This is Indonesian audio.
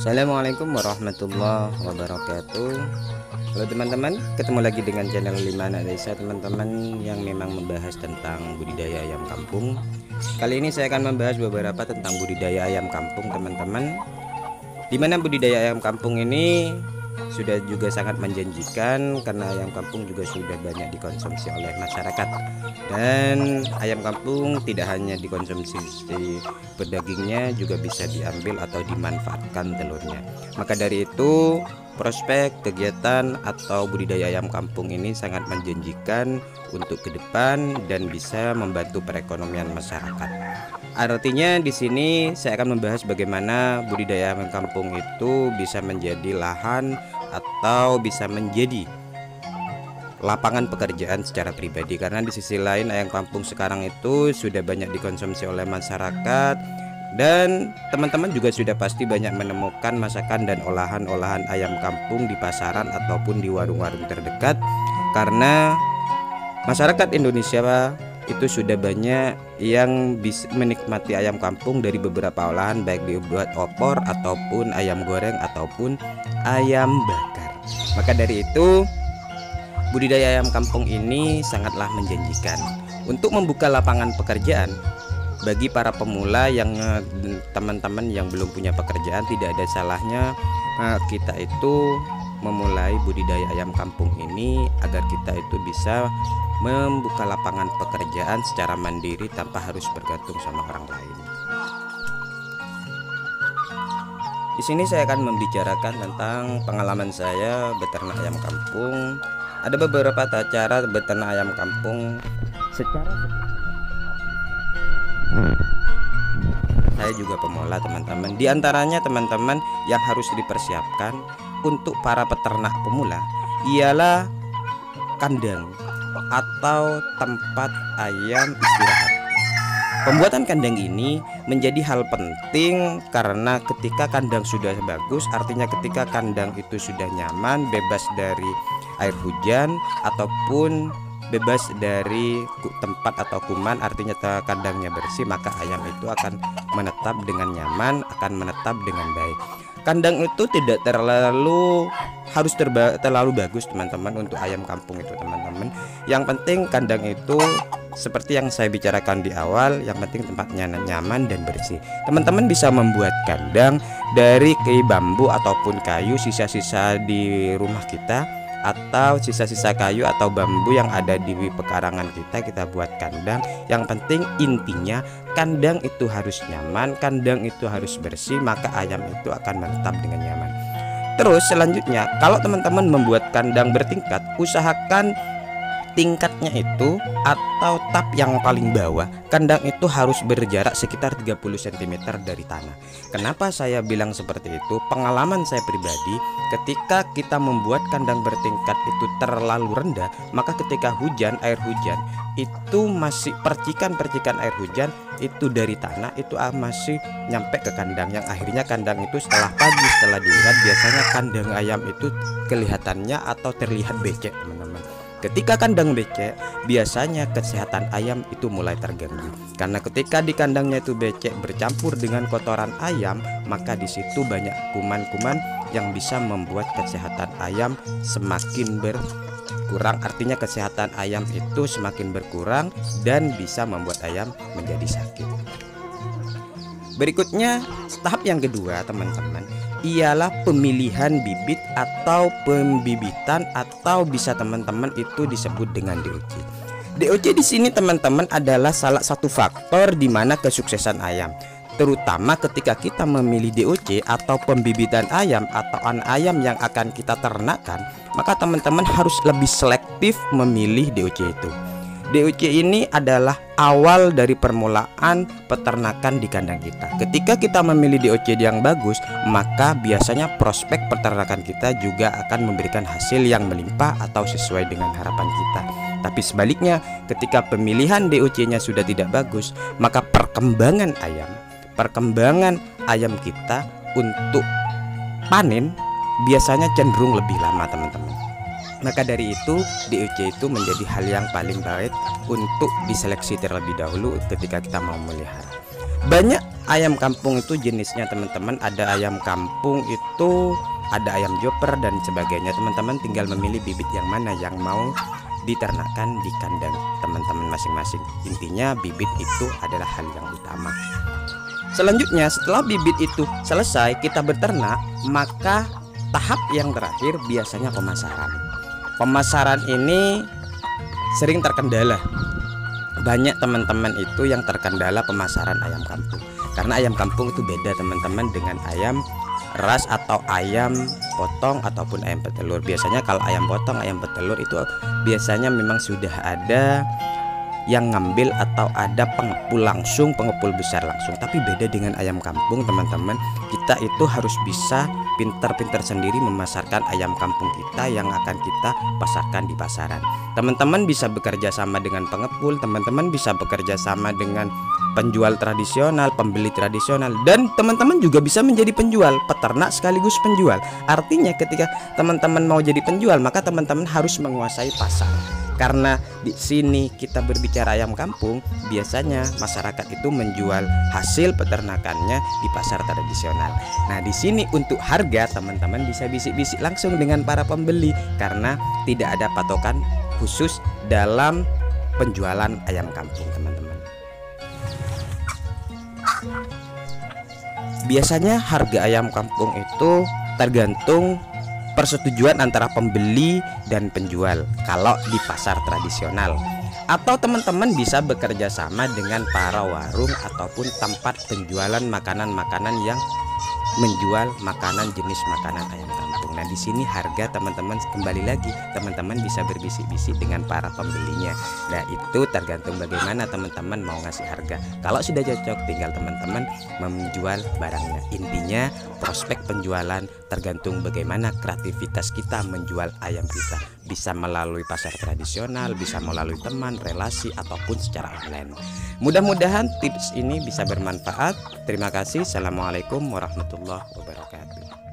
Assalamualaikum warahmatullahi wabarakatuh. Halo teman-teman, ketemu lagi dengan channel 5 Anak Desa teman-teman, yang memang membahas tentang budidaya ayam kampung. Kali ini saya akan membahas beberapa tentang budidaya ayam kampung teman-teman, dimana budidaya ayam kampung ini sudah juga sangat menjanjikan karena ayam kampung juga sudah banyak dikonsumsi oleh masyarakat. Dan ayam kampung tidak hanya dikonsumsi per dagingnya, juga bisa diambil atau dimanfaatkan telurnya. Maka dari itu prospek kegiatan atau budidaya ayam kampung ini sangat menjanjikan untuk ke depan dan bisa membantu perekonomian masyarakat. Artinya di sini saya akan membahas bagaimana budidaya ayam kampung itu bisa menjadi lahan atau bisa menjadi lapangan pekerjaan secara pribadi, karena di sisi lain ayam kampung sekarang itu sudah banyak dikonsumsi oleh masyarakat, dan teman-teman juga sudah pasti banyak menemukan masakan dan olahan-olahan ayam kampung di pasaran ataupun di warung-warung terdekat, karena masyarakat Indonesia itu sudah banyak yang bisa menikmati ayam kampung dari beberapa olahan, baik dibuat opor ataupun ayam goreng ataupun ayam bakar. Maka dari itu budidaya ayam kampung ini sangatlah menjanjikan untuk membuka lapangan pekerjaan bagi para pemula yang teman-teman yang belum punya pekerjaan. Tidak ada salahnya kita itu memulai budidaya ayam kampung ini agar kita itu bisa membuka lapangan pekerjaan secara mandiri tanpa harus bergantung sama orang lain. Di sini saya akan membicarakan tentang pengalaman saya beternak ayam kampung. Ada beberapa cara beternak ayam kampung secara saya juga pemula teman-teman. Di antaranya teman-teman yang harus dipersiapkan untuk para peternak pemula ialah kandang atau tempat ayam istirahat. Pembuatan kandang ini menjadi hal penting karena ketika kandang sudah bagus, artinya ketika kandang itu sudah nyaman, bebas dari air hujan ataupun bebas dari tempat atau kuman, artinya kandangnya bersih, maka ayam itu akan menetap dengan nyaman, akan menetap dengan baik. Kandang itu tidak terlalu harus terlalu bagus teman-teman untuk ayam kampung itu teman-teman. Yang penting kandang itu seperti yang saya bicarakan di awal, yang penting tempatnya nyaman dan bersih. Teman-teman bisa membuat kandang dari bambu ataupun kayu, sisa-sisa di rumah kita, atau sisa-sisa kayu atau bambu yang ada di pekarangan kita buat kandang. Yang penting intinya kandang itu harus nyaman, kandang itu harus bersih, maka ayam itu akan menetap dengan nyaman. Terus selanjutnya, kalau teman-teman membuat kandang bertingkat, usahakan tingkatnya itu atau tap yang paling bawah kandang itu harus berjarak sekitar 30 cm dari tanah. Kenapa saya bilang seperti itu? Pengalaman saya pribadi, ketika kita membuat kandang bertingkat itu terlalu rendah, maka ketika hujan, air hujan itu masih percikan-percikan air hujan itu dari tanah itu masih nyampe ke kandang, yang akhirnya kandang itu setelah pagi, setelah dilihat, biasanya kandang ayam itu kelihatannya atau terlihat becek teman-teman. Ketika kandang becek, biasanya kesehatan ayam itu mulai terganggu. Karena ketika di kandangnya itu becek bercampur dengan kotoran ayam, maka di situ banyak kuman-kuman yang bisa membuat kesehatan ayam semakin berkurang. Artinya kesehatan ayam itu semakin berkurang dan bisa membuat ayam menjadi sakit. Berikutnya, tahap yang kedua teman-teman, ialah pemilihan bibit atau pembibitan, atau bisa teman-teman itu disebut dengan DOC. DOC di sini teman-teman adalah salah satu faktor di mana kesuksesan ayam, terutama ketika kita memilih DOC atau pembibitan ayam atau anak ayam yang akan kita ternakkan, maka teman-teman harus lebih selektif memilih DOC itu. DOC ini adalah awal dari permulaan peternakan di kandang kita. Ketika kita memilih DOC yang bagus, maka biasanya prospek peternakan kita juga akan memberikan hasil yang melimpah atau sesuai dengan harapan kita. Tapi sebaliknya, ketika pemilihan DOC-nya sudah tidak bagus, maka perkembangan ayam kita untuk panen biasanya cenderung lebih lama teman-teman. Maka dari itu DOC itu menjadi hal yang paling baik untuk diseleksi terlebih dahulu ketika kita mau melihara. Banyak Ayam kampung itu jenisnya teman-teman, ada ayam kampung itu, ada ayam joper dan sebagainya. Teman-teman tinggal memilih bibit yang mana yang mau diternakkan di kandang teman-teman masing-masing. Intinya bibit itu adalah hal yang utama. Selanjutnya setelah bibit itu selesai kita beternak, maka tahap yang terakhir biasanya pemasaran. Pemasaran ini sering terkendala. Banyak teman-teman itu yang terkendala pemasaran ayam kampung. Karena ayam kampung itu beda teman-teman dengan ayam ras atau ayam potong ataupun ayam petelur. Biasanya kalau ayam potong, ayam petelur itu biasanya memang sudah ada yang ngambil atau ada pengepul langsung, pengepul besar langsung. Tapi beda dengan ayam kampung teman-teman, kita itu harus bisa pintar-pintar sendiri memasarkan ayam kampung kita yang akan kita pasarkan di pasaran. Teman-teman bisa bekerja sama dengan pengepul, teman-teman bisa bekerja sama dengan penjual tradisional, pembeli tradisional, dan teman-teman juga bisa menjadi penjual, peternak sekaligus penjual. Artinya ketika teman-teman mau jadi penjual, maka teman-teman harus menguasai pasar. Karena di sini kita berbicara ayam kampung, biasanya masyarakat itu menjual hasil peternakannya di pasar tradisional. Nah, di sini untuk harga teman-teman bisa bisik-bisik langsung dengan para pembeli karena tidak ada patokan khusus dalam penjualan ayam kampung, teman-teman. Biasanya harga ayam kampung itu tergantung persetujuan antara pembeli dan penjual kalau di pasar tradisional, atau teman-teman bisa bekerja sama dengan para warung ataupun tempat penjualan makanan-makanan yang menjual makanan jenis makanan ayam kampung. Nah, di sini harga teman-teman kembali lagi teman-teman bisa berbisik-bisik dengan para pembelinya. Nah, itu tergantung bagaimana teman-teman mau ngasih harga. Kalau sudah cocok tinggal teman-teman menjual barangnya. Intinya prospek penjualan tergantung bagaimana kreativitas kita menjual ayam kita. Bisa melalui pasar tradisional, bisa melalui teman, relasi, ataupun secara online. Mudah-mudahan tips ini bisa bermanfaat. Terima kasih. Assalamualaikum warahmatullahi wabarakatuh.